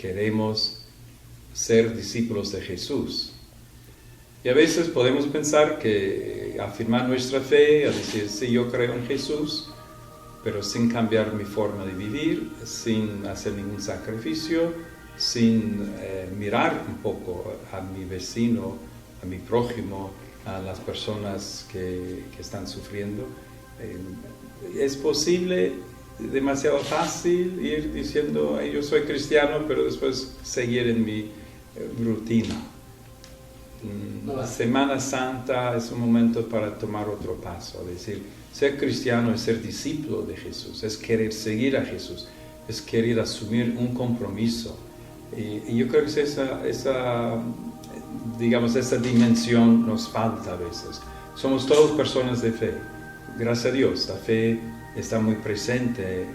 queremos ser discípulos de Jesús. Y a veces podemos pensar que afirmar nuestra fe, a decir, sí, yo creo en Jesús, pero sin cambiar mi forma de vivir, sin hacer ningún sacrificio, sin mirar un poco a mi vecino, a mi prójimo, a las personas que están sufriendo. Es posible, demasiado fácil ir diciendo, yo soy cristiano, pero después seguir en mi rutina. La Semana Santa es un momento para tomar otro paso, es decir, ser cristiano es ser discípulo de Jesús, es querer seguir a Jesús, es querer asumir un compromiso. Y yo creo que esa dimensión nos falta a veces. Somos todos personas de fe, gracias a Dios, la fe está muy presente,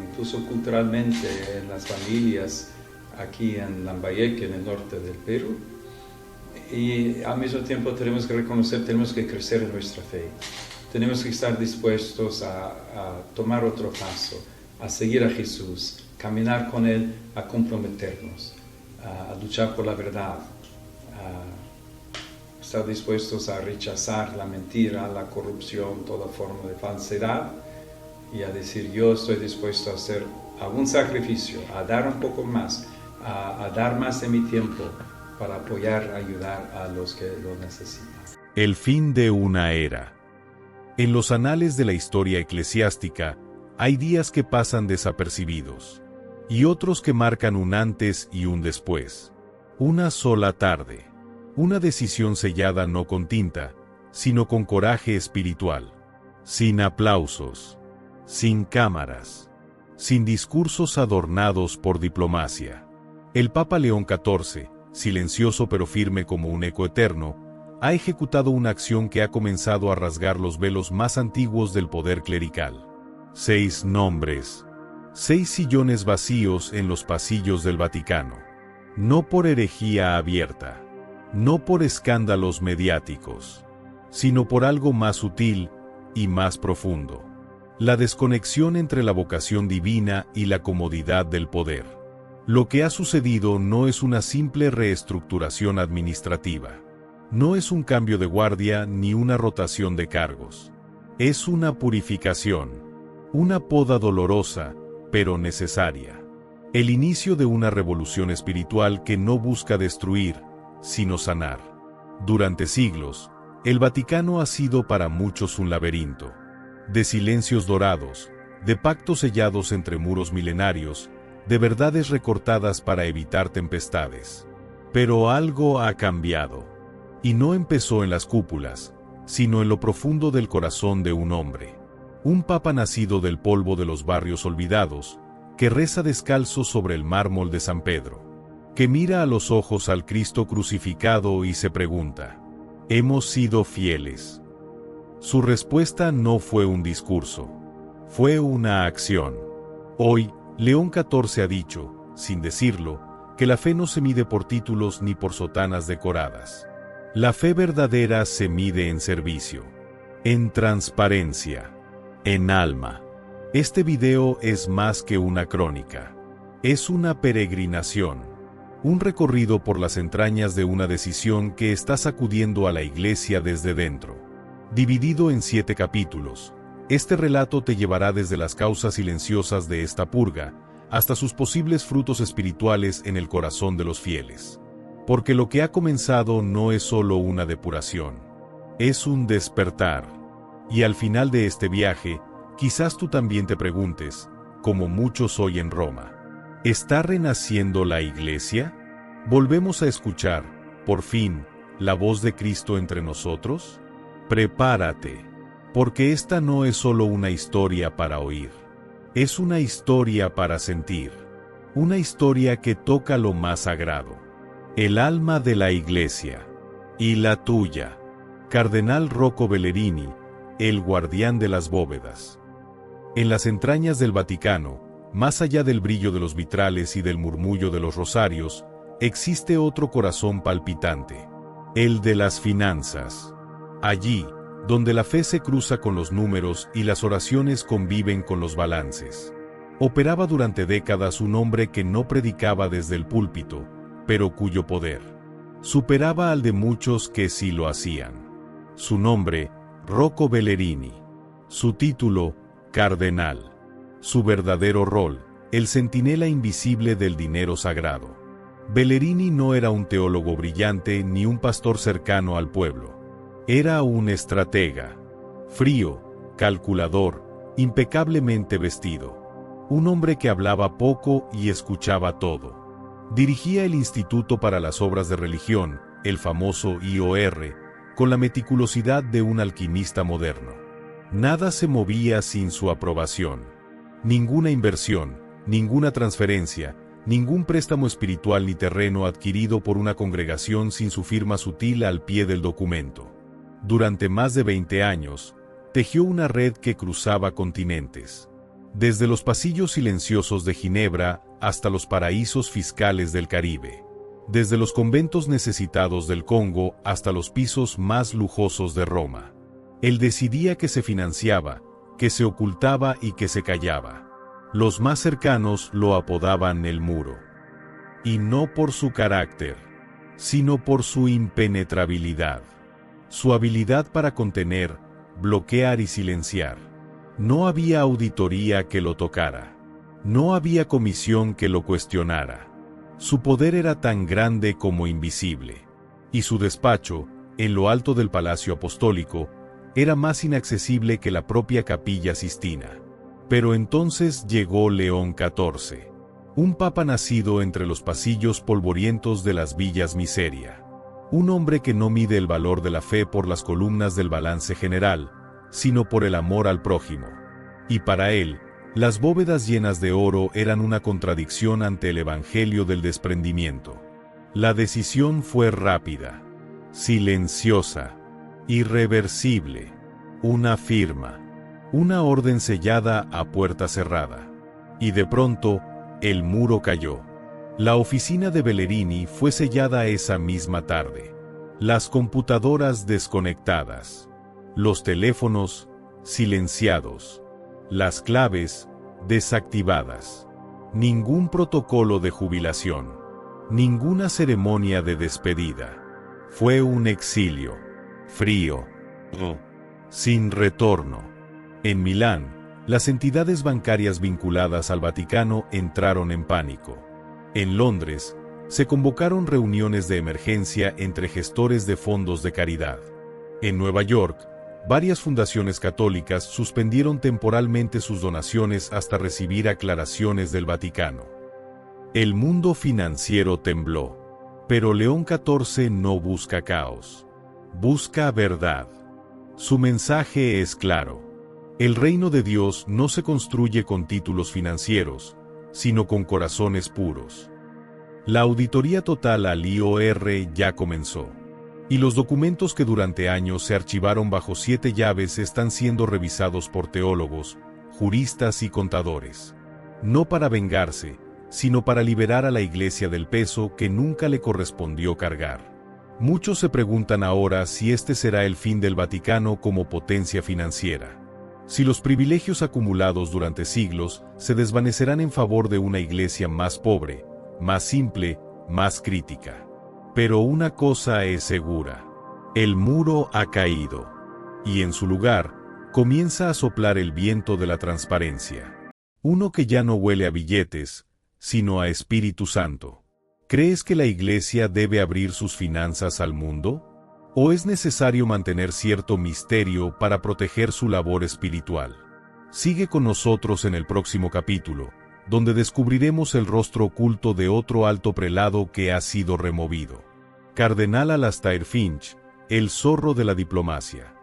incluso culturalmente en las familias aquí en Lambayeque, en el norte del Perú. Y al mismo tiempo tenemos que reconocer, tenemos que crecer en nuestra fe. Tenemos que estar dispuestos a tomar otro paso, a seguir a Jesús, caminar con Él, a comprometernos, a luchar por la verdad, a estar dispuestos a rechazar la mentira, la corrupción, toda forma de falsedad, y a decir, yo estoy dispuesto a hacer algún sacrificio, a dar un poco más, a dar más de mi tiempo, para apoyar, ayudar a los que lo necesitan. El fin de una era. En los anales de la historia eclesiástica, hay días que pasan desapercibidos, y otros que marcan un antes y un después. Una sola tarde. Una decisión sellada no con tinta, sino con coraje espiritual. Sin aplausos. Sin cámaras. Sin discursos adornados por diplomacia. El Papa León XIV, silencioso pero firme como un eco eterno, ha ejecutado una acción que ha comenzado a rasgar los velos más antiguos del poder clerical. 6 nombres. 6 sillones vacíos en los pasillos del Vaticano. No por herejía abierta. No por escándalos mediáticos. Sino por algo más sutil y más profundo. La desconexión entre la vocación divina y la comodidad del poder. Lo que ha sucedido no es una simple reestructuración administrativa. No es un cambio de guardia ni una rotación de cargos. Es una purificación. Una poda dolorosa, pero necesaria. El inicio de una revolución espiritual que no busca destruir, sino sanar. Durante siglos, el Vaticano ha sido para muchos un laberinto. De silencios dorados, de pactos sellados entre muros milenarios, de verdades recortadas para evitar tempestades. Pero algo ha cambiado. Y no empezó en las cúpulas, sino en lo profundo del corazón de un hombre. Un papa nacido del polvo de los barrios olvidados, que reza descalzo sobre el mármol de San Pedro. Que mira a los ojos al Cristo crucificado y se pregunta, ¿hemos sido fieles? Su respuesta no fue un discurso, fue una acción. Hoy, León XIV ha dicho, sin decirlo, que la fe no se mide por títulos ni por sotanas decoradas. La fe verdadera se mide en servicio, en transparencia, en alma. Este video es más que una crónica. Es una peregrinación, un recorrido por las entrañas de una decisión que está sacudiendo a la Iglesia desde dentro. Dividido en 7 capítulos, este relato te llevará desde las causas silenciosas de esta purga, hasta sus posibles frutos espirituales en el corazón de los fieles. Porque lo que ha comenzado no es solo una depuración, es un despertar. Y al final de este viaje, quizás tú también te preguntes, como muchos hoy en Roma, ¿está renaciendo la Iglesia? ¿Volvemos a escuchar, por fin, la voz de Cristo entre nosotros? Prepárate, porque esta no es solo una historia para oír, es una historia para sentir, una historia que toca lo más sagrado. El alma de la Iglesia, y la tuya, Cardenal Rocco Bellerini, el guardián de las bóvedas. En las entrañas del Vaticano, más allá del brillo de los vitrales y del murmullo de los rosarios, existe otro corazón palpitante, el de las finanzas. Allí, donde la fe se cruza con los números y las oraciones conviven con los balances. Operaba durante décadas un hombre que no predicaba desde el púlpito, pero cuyo poder superaba al de muchos que sí lo hacían. Su nombre, Rocco Bellerini. Su título, cardenal. Su verdadero rol, el centinela invisible del dinero sagrado. Bellerini no era un teólogo brillante ni un pastor cercano al pueblo. Era un estratega. Frío, calculador, impecablemente vestido. Un hombre que hablaba poco y escuchaba todo. Dirigía el Instituto para las Obras de Religión, el famoso IOR, con la meticulosidad de un alquimista moderno. Nada se movía sin su aprobación. Ninguna inversión, ninguna transferencia, ningún préstamo espiritual ni terreno adquirido por una congregación sin su firma sutil al pie del documento. Durante más de 20 años, tejió una red que cruzaba continentes. Desde los pasillos silenciosos de Ginebra hasta los paraísos fiscales del Caribe. Desde los conventos necesitados del Congo hasta los pisos más lujosos de Roma. Él decidía que se financiaba, que se ocultaba y que se callaba. Los más cercanos lo apodaban el Muro. Y no por su carácter, sino por su impenetrabilidad. Su habilidad para contener, bloquear y silenciar. No había auditoría que lo tocara. No había comisión que lo cuestionara. Su poder era tan grande como invisible. Y su despacho, en lo alto del Palacio Apostólico, era más inaccesible que la propia Capilla Sistina. Pero entonces llegó León XIV, un papa nacido entre los pasillos polvorientos de las villas miseria. Un hombre que no mide el valor de la fe por las columnas del balance general, sino por el amor al prójimo. Y para él, las bóvedas llenas de oro eran una contradicción ante el evangelio del desprendimiento. La decisión fue rápida, silenciosa, irreversible, una firma, una orden sellada a puerta cerrada. Y de pronto, el muro cayó. La oficina de Bellerini fue sellada esa misma tarde. Las computadoras desconectadas. Los teléfonos, silenciados. Las claves, desactivadas. Ningún protocolo de jubilación. Ninguna ceremonia de despedida. Fue un exilio. Frío. Sin retorno. En Milán, las entidades bancarias vinculadas al Vaticano entraron en pánico. En Londres, se convocaron reuniones de emergencia entre gestores de fondos de caridad. En Nueva York, varias fundaciones católicas suspendieron temporalmente sus donaciones hasta recibir aclaraciones del Vaticano. El mundo financiero tembló. Pero León XIV no busca caos. Busca verdad. Su mensaje es claro. El reino de Dios no se construye con títulos financieros, sino con corazones puros. La auditoría total al IOR ya comenzó. Y los documentos que durante años se archivaron bajo 7 llaves están siendo revisados por teólogos, juristas y contadores. No para vengarse, sino para liberar a la Iglesia del peso que nunca le correspondió cargar. Muchos se preguntan ahora si este será el fin del Vaticano como potencia financiera. Si los privilegios acumulados durante siglos se desvanecerán en favor de una Iglesia más pobre, más simple, más crítica. Pero una cosa es segura. El muro ha caído. Y en su lugar, comienza a soplar el viento de la transparencia. Uno que ya no huele a billetes, sino a Espíritu Santo. ¿Crees que la Iglesia debe abrir sus finanzas al mundo? ¿O es necesario mantener cierto misterio para proteger su labor espiritual? Sigue con nosotros en el próximo capítulo, donde descubriremos el rostro oculto de otro alto prelado que ha sido removido. Cardenal Alastair Finch, el zorro de la diplomacia.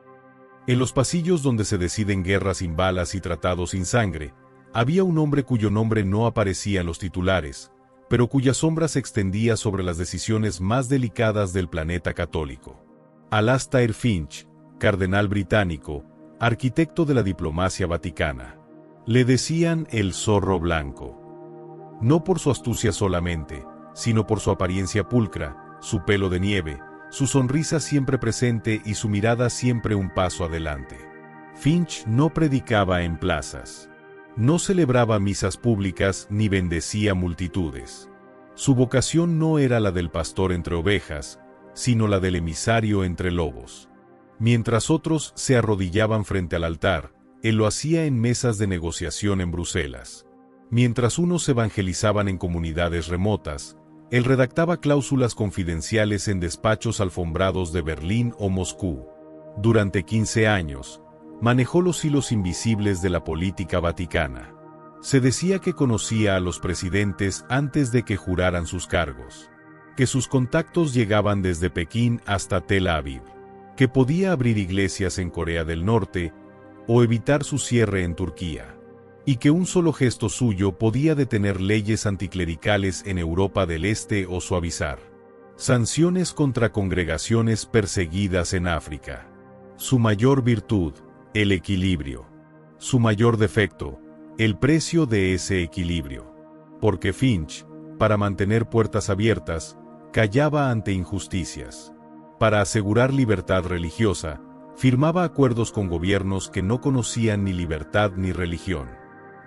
En los pasillos donde se deciden guerras sin balas y tratados sin sangre, había un hombre cuyo nombre no aparecía en los titulares, pero cuya sombra se extendía sobre las decisiones más delicadas del planeta católico. Alastair Finch, cardenal británico, arquitecto de la diplomacia vaticana. Le decían el zorro blanco. No por su astucia solamente, sino por su apariencia pulcra, su pelo de nieve, su sonrisa siempre presente y su mirada siempre un paso adelante. Finch no predicaba en plazas. No celebraba misas públicas ni bendecía multitudes. Su vocación no era la del pastor entre ovejas, sino la del emisario entre lobos. Mientras otros se arrodillaban frente al altar, él lo hacía en mesas de negociación en Bruselas. Mientras unos evangelizaban en comunidades remotas, él redactaba cláusulas confidenciales en despachos alfombrados de Berlín o Moscú. Durante 15 años, manejó los hilos invisibles de la política vaticana. Se decía que conocía a los presidentes antes de que juraran sus cargos, que sus contactos llegaban desde Pekín hasta Tel Aviv, que podía abrir iglesias en Corea del Norte o evitar su cierre en Turquía, y que un solo gesto suyo podía detener leyes anticlericales en Europa del Este o suavizar sanciones contra congregaciones perseguidas en África. Su mayor virtud, el equilibrio. Su mayor defecto, el precio de ese equilibrio. Porque Finch, para mantener puertas abiertas, callaba ante injusticias. Para asegurar libertad religiosa, firmaba acuerdos con gobiernos que no conocían ni libertad ni religión.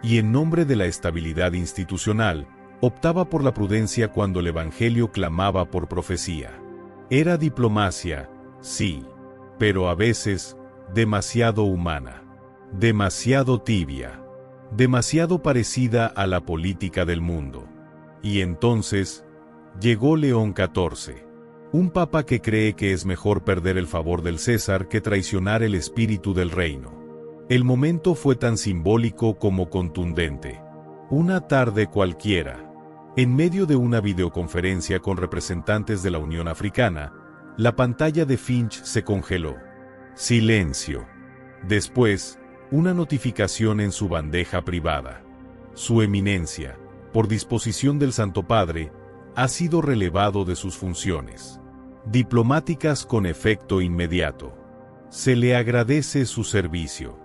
Y en nombre de la estabilidad institucional, optaba por la prudencia cuando el Evangelio clamaba por profecía. Era diplomacia, sí, pero a veces, demasiado humana, demasiado tibia, demasiado parecida a la política del mundo. Y entonces, llegó León XIV, un papa que cree que es mejor perder el favor del César que traicionar el espíritu del reino. El momento fue tan simbólico como contundente. Una tarde cualquiera, en medio de una videoconferencia con representantes de la Unión Africana, la pantalla de Finch se congeló. Silencio. Después, una notificación en su bandeja privada. Su eminencia, por disposición del Santo Padre, ha sido relevado de sus funciones diplomáticas con efecto inmediato. Se le agradece su servicio.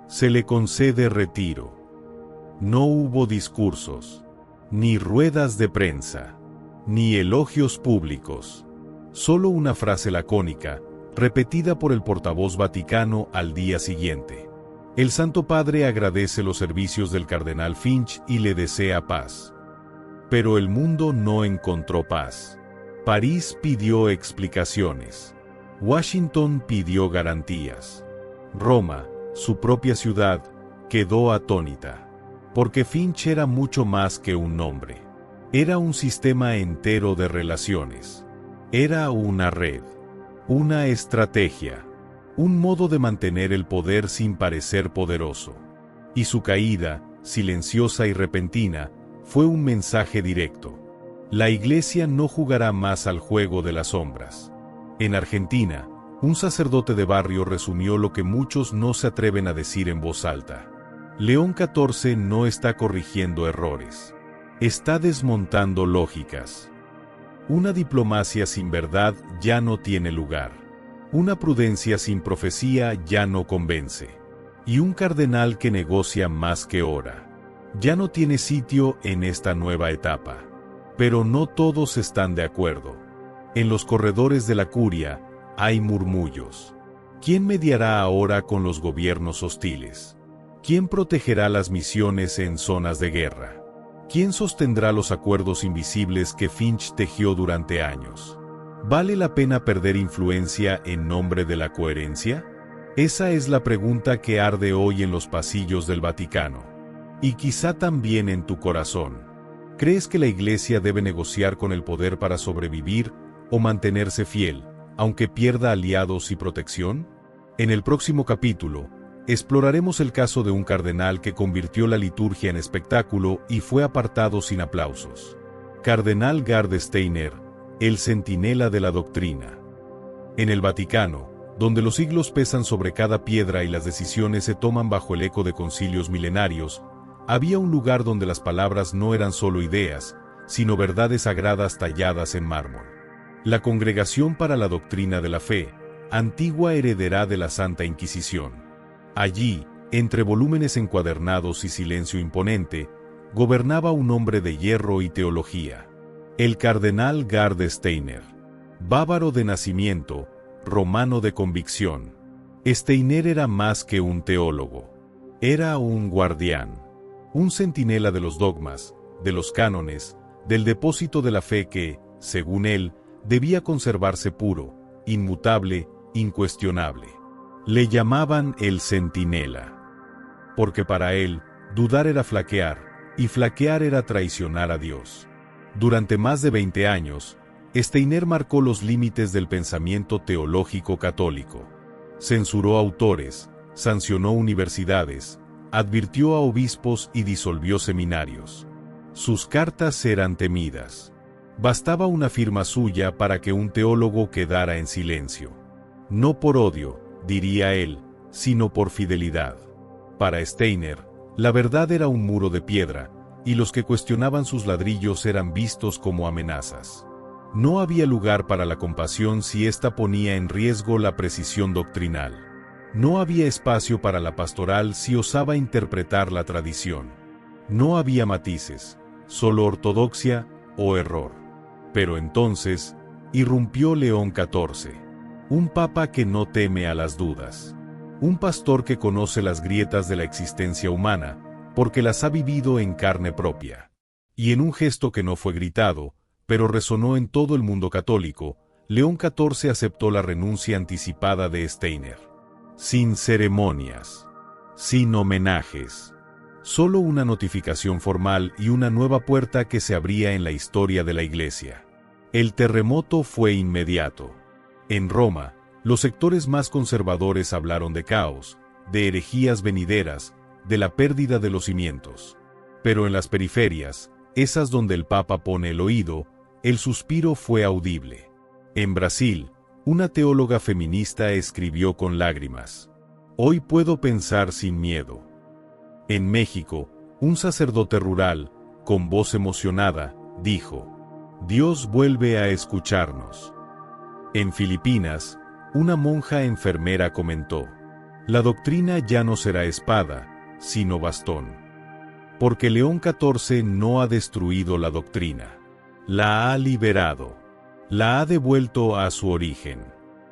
Se le concede retiro. No hubo discursos, ni ruedas de prensa, ni elogios públicos. Solo una frase lacónica, repetida por el portavoz vaticano al día siguiente. El Santo Padre agradece los servicios del cardenal Finch y le desea paz. Pero el mundo no encontró paz. París pidió explicaciones. Washington pidió garantías. Roma, su propia ciudad, quedó atónita. Porque Finch era mucho más que un nombre. Era un sistema entero de relaciones. Era una red. Una estrategia. Un modo de mantener el poder sin parecer poderoso. Y su caída, silenciosa y repentina, fue un mensaje directo. La Iglesia no jugará más al juego de las sombras. En Argentina, un sacerdote de barrio resumió lo que muchos no se atreven a decir en voz alta. León XIV no está corrigiendo errores. Está desmontando lógicas. Una diplomacia sin verdad ya no tiene lugar. Una prudencia sin profecía ya no convence. Y un cardenal que negocia más que ora ya no tiene sitio en esta nueva etapa. Pero no todos están de acuerdo. En los corredores de la curia hay murmullos. ¿Quién mediará ahora con los gobiernos hostiles? ¿Quién protegerá las misiones en zonas de guerra? ¿Quién sostendrá los acuerdos invisibles que Finch tejió durante años? ¿Vale la pena perder influencia en nombre de la coherencia? Esa es la pregunta que arde hoy en los pasillos del Vaticano. Y quizá también en tu corazón. ¿Crees que la Iglesia debe negociar con el poder para sobrevivir o mantenerse fiel, aunque pierda aliados y protección? En el próximo capítulo, exploraremos el caso de un cardenal que convirtió la liturgia en espectáculo y fue apartado sin aplausos. Cardenal Gerd Steiner, el centinela de la doctrina. En el Vaticano, donde los siglos pesan sobre cada piedra y las decisiones se toman bajo el eco de concilios milenarios, había un lugar donde las palabras no eran solo ideas, sino verdades sagradas talladas en mármol. La Congregación para la Doctrina de la Fe, antigua heredera de la Santa Inquisición. Allí, entre volúmenes encuadernados y silencio imponente, gobernaba un hombre de hierro y teología. El cardenal Gerd Steiner. Bávaro de nacimiento, romano de convicción. Steiner era más que un teólogo. Era un guardián. un centinela de los dogmas, de los cánones, del depósito de la fe que, según él, debía conservarse puro, inmutable, incuestionable. Le llamaban el centinela. Porque para él, dudar era flaquear, y flaquear era traicionar a Dios. Durante más de 20 años, Steiner marcó los límites del pensamiento teológico católico. Censuró autores, sancionó universidades, advirtió a obispos y disolvió seminarios. Sus cartas eran temidas. Bastaba una firma suya para que un teólogo quedara en silencio. No por odio, diría él, sino por fidelidad. Para Steiner, la verdad era un muro de piedra, y los que cuestionaban sus ladrillos eran vistos como amenazas. No había lugar para la compasión si ésta ponía en riesgo la precisión doctrinal. No había espacio para la pastoral si osaba interpretar la tradición. No había matices, solo ortodoxia o error. Pero entonces, irrumpió León XIV, un papa que no teme a las dudas. Un pastor que conoce las grietas de la existencia humana, porque las ha vivido en carne propia. Y en un gesto que no fue gritado, pero resonó en todo el mundo católico, León XIV aceptó la renuncia anticipada de Steiner. Sin ceremonias, sin homenajes, solo una notificación formal y una nueva puerta que se abría en la historia de la Iglesia. El terremoto fue inmediato. En Roma, los sectores más conservadores hablaron de caos, de herejías venideras, de la pérdida de los cimientos. Pero en las periferias, esas donde el Papa pone el oído, el suspiro fue audible. En Brasil, una teóloga feminista escribió con lágrimas: «Hoy puedo pensar sin miedo». En México, un sacerdote rural, con voz emocionada, dijo: «Dios vuelve a escucharnos». En Filipinas, una monja enfermera comentó: «La doctrina ya no será espada, sino bastón». Porque León XIV no ha destruido la doctrina. La ha liberado. La ha devuelto a su origen.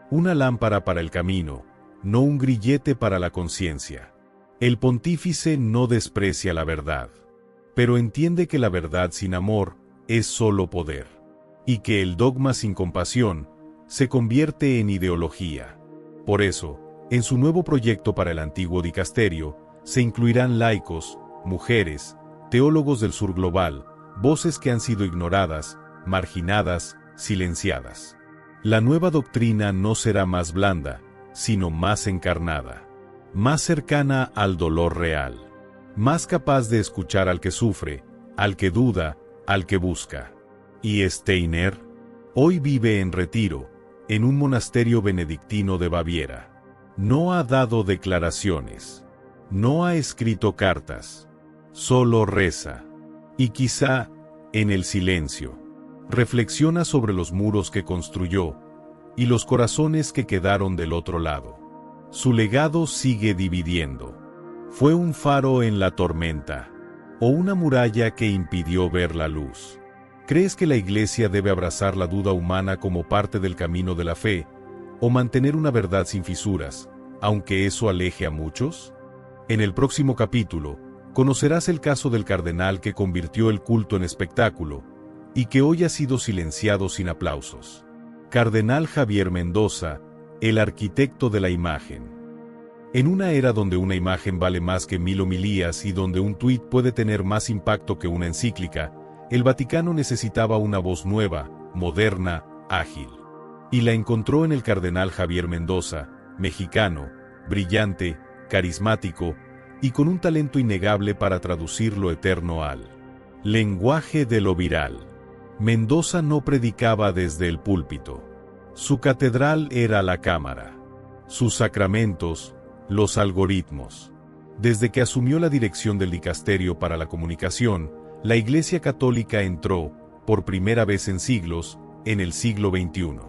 Una lámpara para el camino, no un grillete para la conciencia. El pontífice no desprecia la verdad, pero entiende que la verdad sin amor es solo poder, y que el dogma sin compasión se convierte en ideología. Por eso, en su nuevo proyecto para el antiguo dicasterio, se incluirán laicos, mujeres, teólogos del sur global, voces que han sido ignoradas, marginadas, silenciadas. La nueva doctrina no será más blanda, sino más encarnada, más cercana al dolor real, más capaz de escuchar al que sufre, al que duda, al que busca. Y Steiner hoy vive en retiro, en un monasterio benedictino de Baviera. No ha dado declaraciones, no ha escrito cartas, solo reza. Y quizá, en el silencio, reflexiona sobre los muros que construyó y los corazones que quedaron del otro lado. Su legado sigue dividiendo. Fue un faro en la tormenta, o una muralla que impidió ver la luz. ¿Crees que la Iglesia debe abrazar la duda humana como parte del camino de la fe, o mantener una verdad sin fisuras, aunque eso aleje a muchos? En el próximo capítulo, conocerás el caso del cardenal que convirtió el culto en espectáculo, y que hoy ha sido silenciado sin aplausos. Cardenal Javier Mendoza, el arquitecto de la imagen. En una era donde una imagen vale más que 1000 homilías y donde un tuit puede tener más impacto que una encíclica, el Vaticano necesitaba una voz nueva, moderna, ágil. Y la encontró en el cardenal Javier Mendoza, mexicano, brillante, carismático, y con un talento innegable para traducir lo eterno al lenguaje de lo viral. Mendoza no predicaba desde el púlpito. Su catedral era la cámara. Sus sacramentos, los algoritmos. Desde que asumió la dirección del dicasterio para la comunicación, la Iglesia Católica entró, por primera vez en siglos, en el siglo XXI.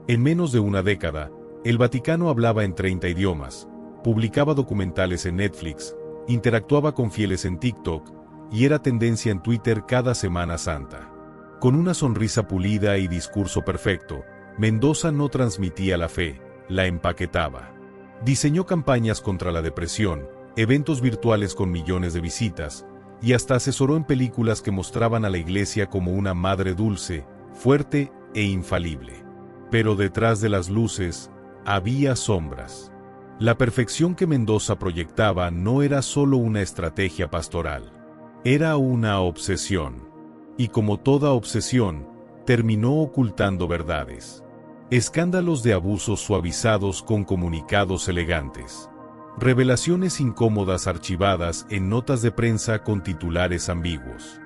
En menos de una década, el Vaticano hablaba en 30 idiomas, publicaba documentales en Netflix, interactuaba con fieles en TikTok, y era tendencia en Twitter cada Semana Santa. Con una sonrisa pulida y discurso perfecto, Mendoza no transmitía la fe, la empaquetaba. Diseñó campañas contra la depresión, eventos virtuales con millones de visitas, y hasta asesoró en películas que mostraban a la Iglesia como una madre dulce, fuerte e infalible. Pero detrás de las luces, había sombras. La perfección que Mendoza proyectaba no era solo una estrategia pastoral, era una obsesión. Y como toda obsesión, terminó ocultando verdades. Escándalos de abusos suavizados con comunicados elegantes. Revelaciones incómodas archivadas en notas de prensa con titulares ambiguos.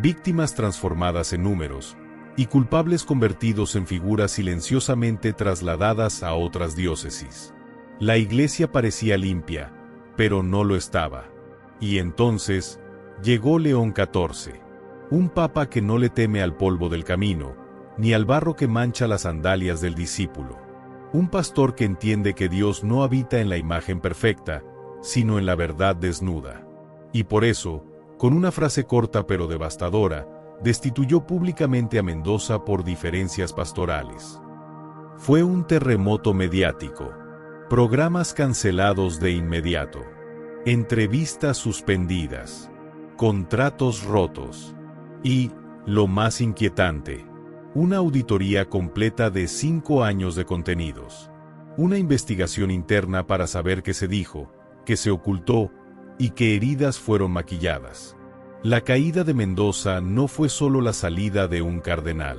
Víctimas transformadas en números, y culpables convertidos en figuras silenciosamente trasladadas a otras diócesis. La Iglesia parecía limpia, pero no lo estaba. Y entonces, llegó León XIV, un papa que no le teme al polvo del camino, ni al barro que mancha las sandalias del discípulo. Un pastor que entiende que Dios no habita en la imagen perfecta, sino en la verdad desnuda. Y por eso, con una frase corta pero devastadora, destituyó públicamente a Mendoza por diferencias pastorales. Fue un terremoto mediático. Programas cancelados de inmediato. Entrevistas suspendidas. Contratos rotos. Y, lo más inquietante, una auditoría completa de 5 años de contenidos. Una investigación interna para saber qué se dijo, qué se ocultó y qué heridas fueron maquilladas. La caída de Mendoza no fue solo la salida de un cardenal.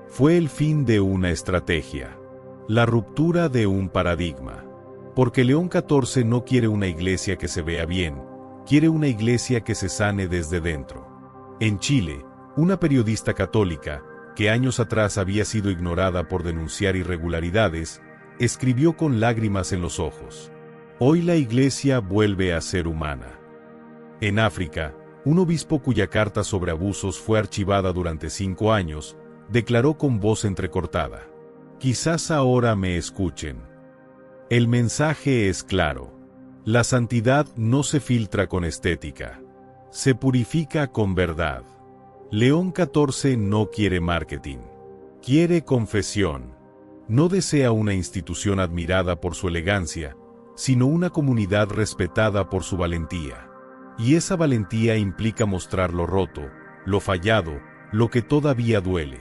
Fue el fin de una estrategia. La ruptura de un paradigma. Porque León XIV no quiere una iglesia que se vea bien, quiere una iglesia que se sane desde dentro. En Chile, una periodista católica, que años atrás había sido ignorada por denunciar irregularidades, escribió con lágrimas en los ojos: hoy la Iglesia vuelve a ser humana. En África, un obispo cuya carta sobre abusos fue archivada durante 5 años, declaró con voz entrecortada: quizás ahora me escuchen. El mensaje es claro. La santidad no se filtra con estética. Se purifica con verdad. León XIV no quiere marketing. Quiere confesión. No desea una institución admirada por su elegancia, sino una comunidad respetada por su valentía. Y esa valentía implica mostrar lo roto, lo fallado, lo que todavía duele.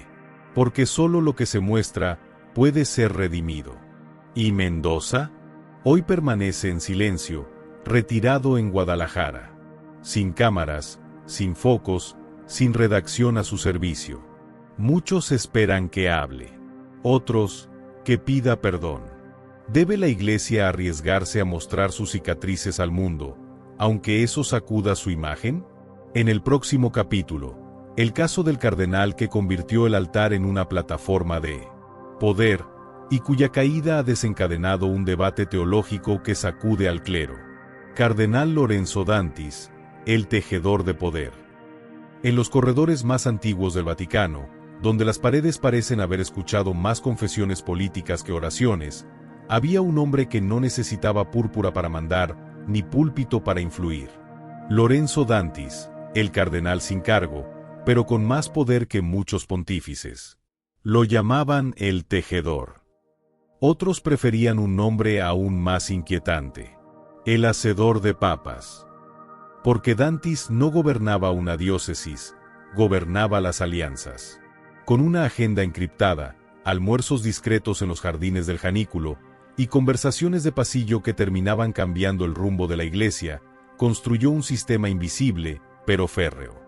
Porque solo lo que se muestra puede ser redimido. ¿Y Mendoza? Hoy permanece en silencio, retirado en Guadalajara. Sin cámaras, sin focos, sin redacción a su servicio. Muchos esperan que hable. Otros, que pida perdón. ¿Debe la Iglesia arriesgarse a mostrar sus cicatrices al mundo, aunque eso sacuda su imagen? En el próximo capítulo, el caso del cardenal que convirtió el altar en una plataforma de poder, y cuya caída ha desencadenado un debate teológico que sacude al clero. Cardenal Lorenzo Dantis, el tejedor de poder. En los corredores más antiguos del Vaticano, donde las paredes parecen haber escuchado más confesiones políticas que oraciones, había un hombre que no necesitaba púrpura para mandar, ni púlpito para influir. Lorenzo Dantis, el cardenal sin cargo, pero con más poder que muchos pontífices. Lo llamaban el tejedor. Otros preferían un nombre aún más inquietante: el hacedor de papas. Porque Dantis no gobernaba una diócesis, gobernaba las alianzas. Con una agenda encriptada, almuerzos discretos en los jardines del Janículo, y conversaciones de pasillo que terminaban cambiando el rumbo de la Iglesia, construyó un sistema invisible, pero férreo.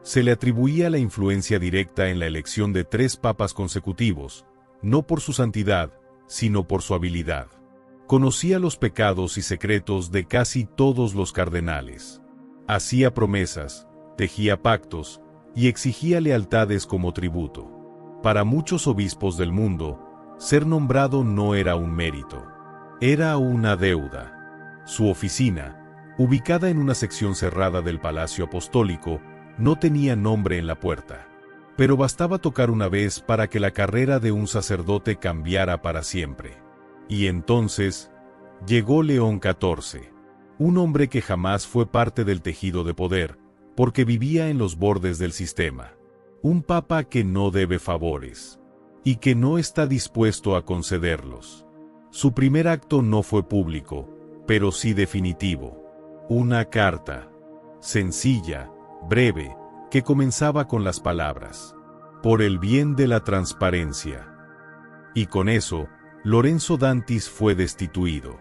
Se le atribuía la influencia directa en la elección de 3 papas consecutivos, no por su santidad, sino por su habilidad. Conocía los pecados y secretos de casi todos los cardenales. Hacía promesas, tejía pactos, y exigía lealtades como tributo. Para muchos obispos del mundo, ser nombrado no era un mérito, era una deuda. Su oficina, ubicada en una sección cerrada del Palacio Apostólico, no tenía nombre en la puerta. Pero bastaba tocar una vez para que la carrera de un sacerdote cambiara para siempre. Y entonces, llegó León XIV. Un hombre que jamás fue parte del tejido de poder, porque vivía en los bordes del sistema. Un papa que no debe favores, y que no está dispuesto a concederlos. Su primer acto no fue público, pero sí definitivo. Una carta, sencilla, breve, que comenzaba con las palabras: por el bien de la transparencia. Y con eso, Lorenzo Dantis fue destituido.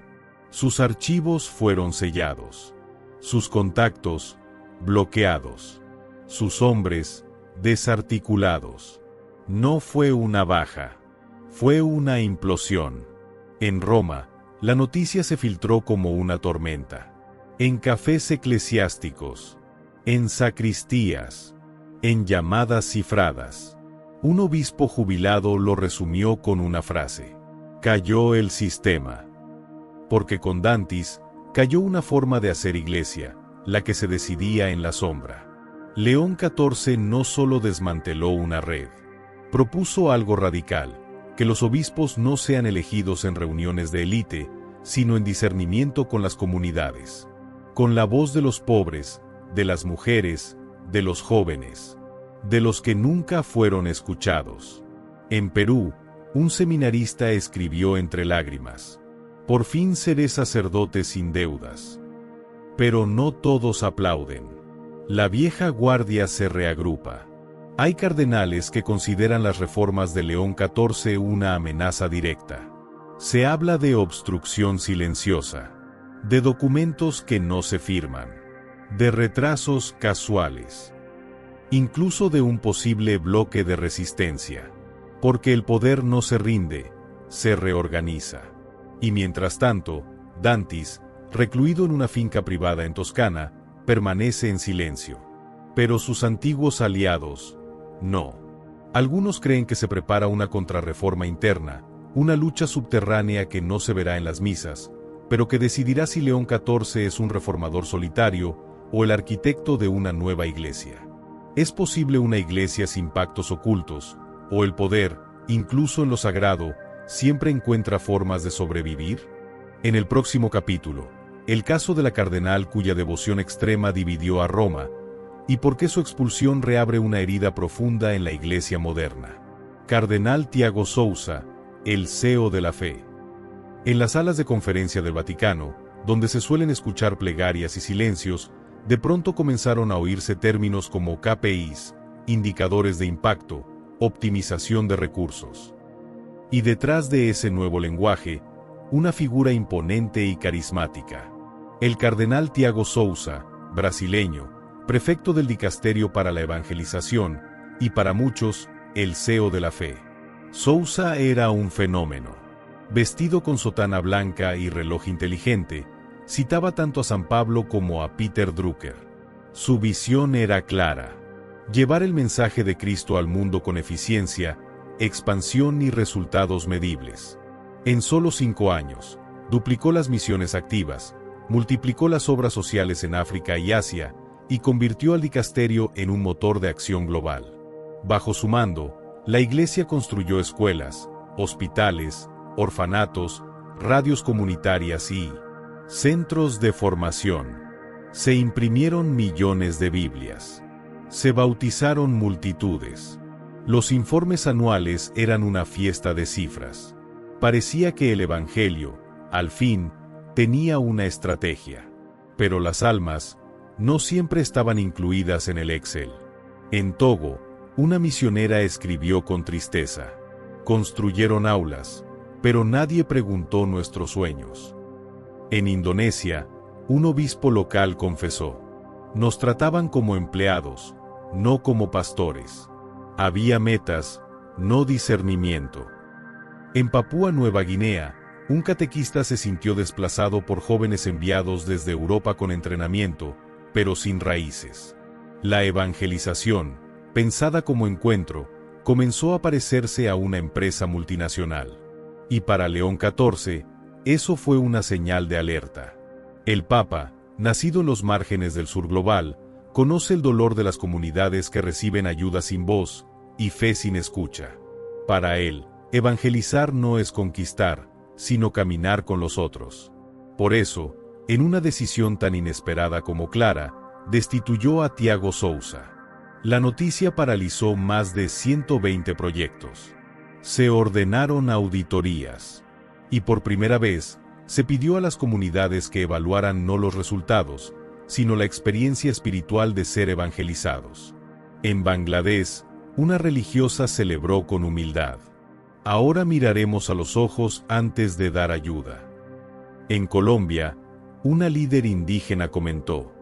Sus archivos fueron sellados. Sus contactos, bloqueados. Sus hombres, desarticulados. No fue una baja. Fue una implosión. En Roma, la noticia se filtró como una tormenta. En cafés eclesiásticos. En sacristías. En llamadas cifradas. Un obispo jubilado lo resumió con una frase: cayó el sistema. Porque con Dantis, cayó una forma de hacer iglesia, la que se decidía en la sombra. León XIV no solo desmanteló una red, propuso algo radical: que los obispos no sean elegidos en reuniones de élite, sino en discernimiento con las comunidades, con la voz de los pobres, de las mujeres, de los jóvenes, de los que nunca fueron escuchados. En Perú, un seminarista escribió entre lágrimas: por fin seré sacerdote sin deudas. Pero no todos aplauden. La vieja guardia se reagrupa. Hay cardenales que consideran las reformas de León XIV una amenaza directa. Se habla de obstrucción silenciosa, de documentos que no se firman, de retrasos casuales, incluso de un posible bloque de resistencia, porque el poder no se rinde, se reorganiza. Y mientras tanto, Dantis, recluido en una finca privada en Toscana, permanece en silencio. Pero sus antiguos aliados, no. Algunos creen que se prepara una contrarreforma interna, una lucha subterránea que no se verá en las misas, pero que decidirá si León XIV es un reformador solitario o el arquitecto de una nueva iglesia. ¿Es posible una iglesia sin pactos ocultos, o el poder, incluso en lo sagrado, siempre encuentra formas de sobrevivir? En el próximo capítulo, el caso de la cardenal cuya devoción extrema dividió a Roma, y por qué su expulsión reabre una herida profunda en la iglesia moderna. Cardenal Tiago Sousa, el CEO de la fe. En las salas de conferencia del Vaticano, donde se suelen escuchar plegarias y silencios, de pronto comenzaron a oírse términos como KPIs, indicadores de impacto, optimización de recursos. Y detrás de ese nuevo lenguaje, una figura imponente y carismática. El cardenal Tiago Sousa, brasileño, prefecto del Dicasterio para la Evangelización, y para muchos, el CEO de la fe. Sousa era un fenómeno. Vestido con sotana blanca y reloj inteligente, citaba tanto a San Pablo como a Peter Drucker. Su visión era clara: llevar el mensaje de Cristo al mundo con eficiencia, expansión y resultados medibles. En solo 5 años, duplicó las misiones activas, multiplicó las obras sociales en África y Asia, y convirtió al dicasterio en un motor de acción global. Bajo su mando, la Iglesia construyó escuelas, hospitales, orfanatos, radios comunitarias y centros de formación. Se imprimieron millones de Biblias. Se bautizaron multitudes. Los informes anuales eran una fiesta de cifras. Parecía que el Evangelio, al fin, tenía una estrategia. Pero las almas no siempre estaban incluidas en el Excel. En Togo, una misionera escribió con tristeza: construyeron aulas, pero nadie preguntó nuestros sueños. En Indonesia, un obispo local confesó: nos trataban como empleados, no como pastores. Había metas, no discernimiento. En Papúa Nueva Guinea, un catequista se sintió desplazado por jóvenes enviados desde Europa con entrenamiento, pero sin raíces. La evangelización, pensada como encuentro, comenzó a parecerse a una empresa multinacional. Y para León XIV, eso fue una señal de alerta. El Papa, nacido en los márgenes del sur global, conoce el dolor de las comunidades que reciben ayuda sin voz y fe sin escucha. Para él, evangelizar no es conquistar, sino caminar con los otros. Por eso, en una decisión tan inesperada como clara, destituyó a Tiago Sousa. La noticia paralizó más de 120 proyectos. Se ordenaron auditorías. Y por primera vez, se pidió a las comunidades que evaluaran no los resultados, sino la experiencia espiritual de ser evangelizados. En Bangladesh, una religiosa celebró con humildad: ahora miraremos a los ojos antes de dar ayuda. En Colombia, una líder indígena comentó: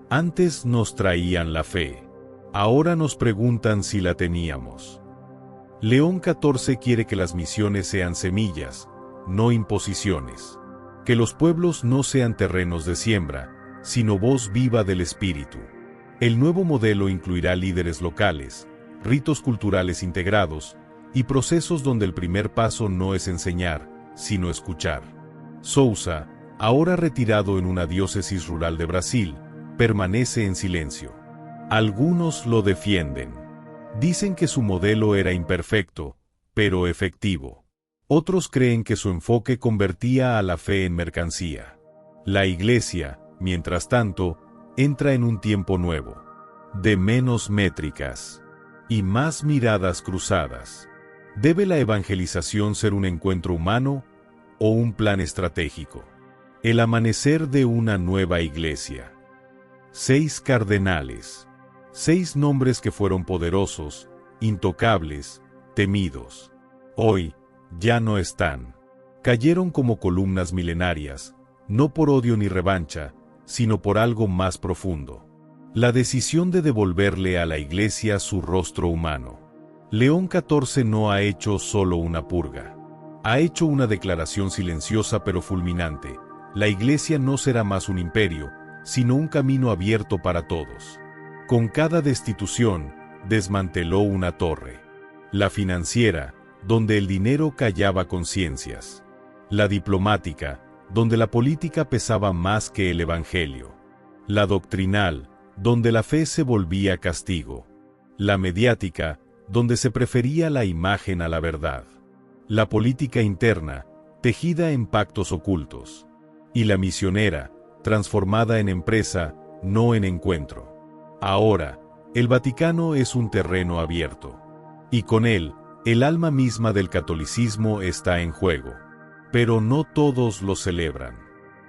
antes nos traían la fe, ahora nos preguntan si la teníamos. León XIV quiere que las misiones sean semillas, no imposiciones. Que los pueblos no sean terrenos de siembra, sino voz viva del espíritu. El nuevo modelo incluirá líderes locales, ritos culturales integrados, y procesos donde el primer paso no es enseñar, sino escuchar. Sousa, ahora retirado en una diócesis rural de Brasil, permanece en silencio. Algunos lo defienden. Dicen que su modelo era imperfecto, pero efectivo. Otros creen que su enfoque convertía a la fe en mercancía. La Iglesia, mientras tanto, entra en un tiempo nuevo, de menos métricas y más miradas cruzadas. ¿Debe la evangelización ser un encuentro humano o un plan estratégico? El amanecer de una nueva iglesia. 6 cardenales. 6 nombres que fueron poderosos, intocables, temidos. Hoy, ya no están. Cayeron como columnas milenarias, no por odio ni revancha, sino por algo más profundo. La decisión de devolverle a la Iglesia su rostro humano. León XIV no ha hecho solo una purga. Ha hecho una declaración silenciosa pero fulminante: la Iglesia no será más un imperio, sino un camino abierto para todos. Con cada destitución, desmanteló una torre. La financiera, donde el dinero callaba conciencias. La diplomática, donde la política pesaba más que el evangelio. La doctrinal, donde la fe se volvía castigo. La mediática, donde se prefería la imagen a la verdad. La política interna, tejida en pactos ocultos. Y la misionera, transformada en empresa, no en encuentro. Ahora, el Vaticano es un terreno abierto. Y con él, el alma misma del catolicismo está en juego. Pero no todos lo celebran.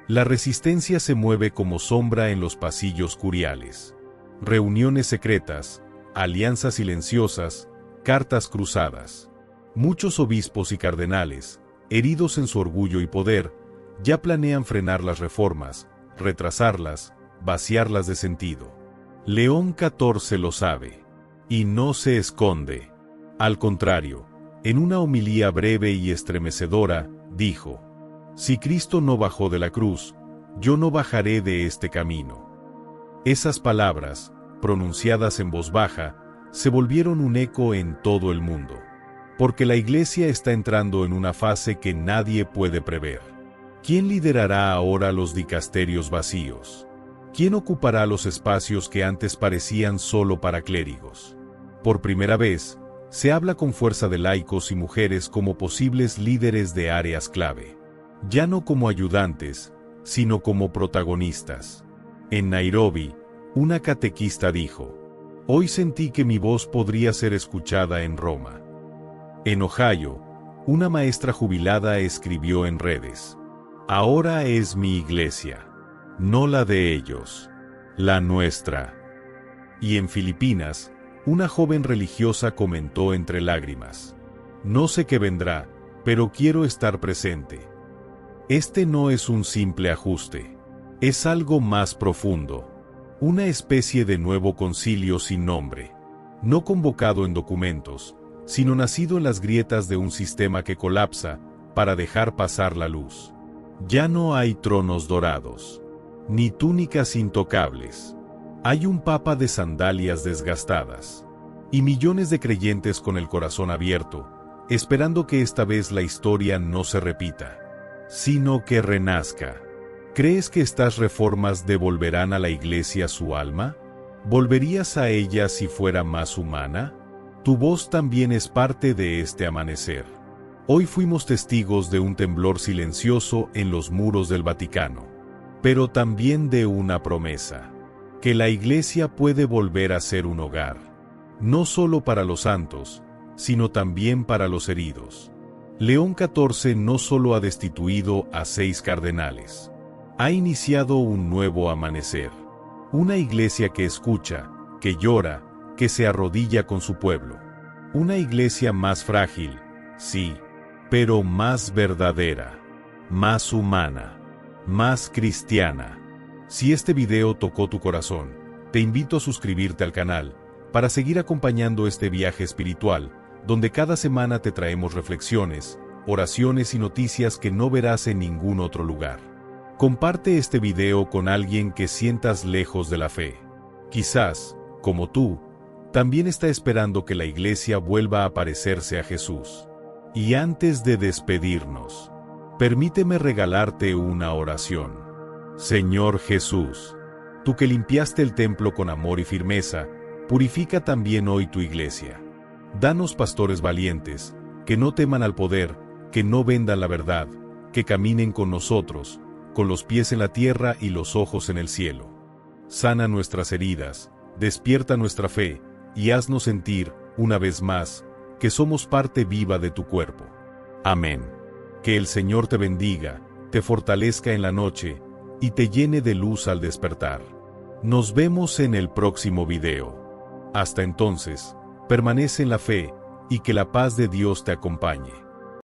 La resistencia se mueve como sombra en los pasillos curiales. Reuniones secretas, alianzas silenciosas, cartas cruzadas. Muchos obispos y cardenales, heridos en su orgullo y poder, ya planean frenar las reformas, retrasarlas, vaciarlas de sentido. León XIV lo sabe. Y no se esconde. Al contrario, en una homilía breve y estremecedora, dijo: si Cristo no bajó de la cruz, yo no bajaré de este camino. Esas palabras, pronunciadas en voz baja, se volvieron un eco en todo el mundo. Porque la Iglesia está entrando en una fase que nadie puede prever. ¿Quién liderará ahora los dicasterios vacíos? ¿Quién ocupará los espacios que antes parecían solo para clérigos? Por primera vez, se habla con fuerza de laicos y mujeres como posibles líderes de áreas clave. Ya no como ayudantes, sino como protagonistas. En Nairobi, una catequista dijo: hoy sentí que mi voz podría ser escuchada en Roma. En Ohio, una maestra jubilada escribió en redes: ahora es mi iglesia, no la de ellos, la nuestra. Y en Filipinas, una joven religiosa comentó entre lágrimas: no sé qué vendrá, pero quiero estar presente. Este no es un simple ajuste, es algo más profundo, una especie de nuevo concilio sin nombre, no convocado en documentos, sino nacido en las grietas de un sistema que colapsa para dejar pasar la luz. Ya no hay tronos dorados, ni túnicas intocables. Hay un papa de sandalias desgastadas, y millones de creyentes con el corazón abierto, esperando que esta vez la historia no se repita, sino que renazca. ¿Crees que estas reformas devolverán a la Iglesia su alma? ¿Volverías a ella si fuera más humana? Tu voz también es parte de este amanecer. Hoy fuimos testigos de un temblor silencioso en los muros del Vaticano, pero también de una promesa, que la Iglesia puede volver a ser un hogar, no solo para los santos, sino también para los heridos. León XIV no solo ha destituido a 6 cardenales, ha iniciado un nuevo amanecer. Una iglesia que escucha, que llora, que se arrodilla con su pueblo. Una iglesia más frágil, sí, pero más verdadera, más humana, más cristiana. Si este video tocó tu corazón, te invito a suscribirte al canal para seguir acompañando este viaje espiritual, donde cada semana te traemos reflexiones, oraciones y noticias que no verás en ningún otro lugar. Comparte este video con alguien que sientas lejos de la fe. Quizás, como tú, también está esperando que la iglesia vuelva a parecerse a Jesús. Y antes de despedirnos, permíteme regalarte una oración. Señor Jesús, tú que limpiaste el templo con amor y firmeza, purifica también hoy tu iglesia. Danos pastores valientes, que no teman al poder, que no vendan la verdad, que caminen con nosotros, con los pies en la tierra y los ojos en el cielo. Sana nuestras heridas, despierta nuestra fe, y haznos sentir, una vez más, que somos parte viva de tu cuerpo. Amén. Que el Señor te bendiga, te fortalezca en la noche, y te llene de luz al despertar. Nos vemos en el próximo video. Hasta entonces, permanece en la fe, y que la paz de Dios te acompañe.